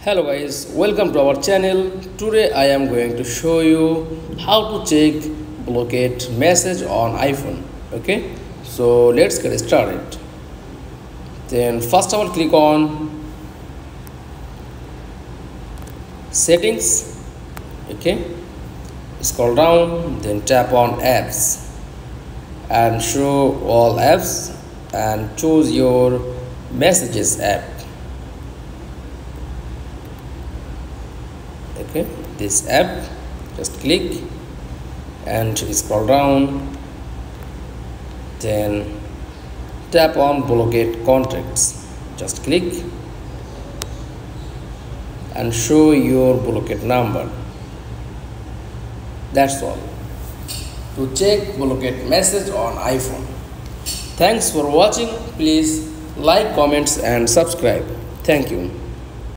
Hello guys, welcome to our channel. Today I am going to show you how to check blocked message on iPhone. Okay, so let's get started. Then first I will click on settings. Okay, scroll down, then tap on apps and show all apps and choose your messages app. Okay, this app, just click and scroll down, then tap on blocked contacts, just click and show your blocked number. That's all. To check blocked message on iPhone. Thanks for watching. Please like, comments and subscribe. Thank you.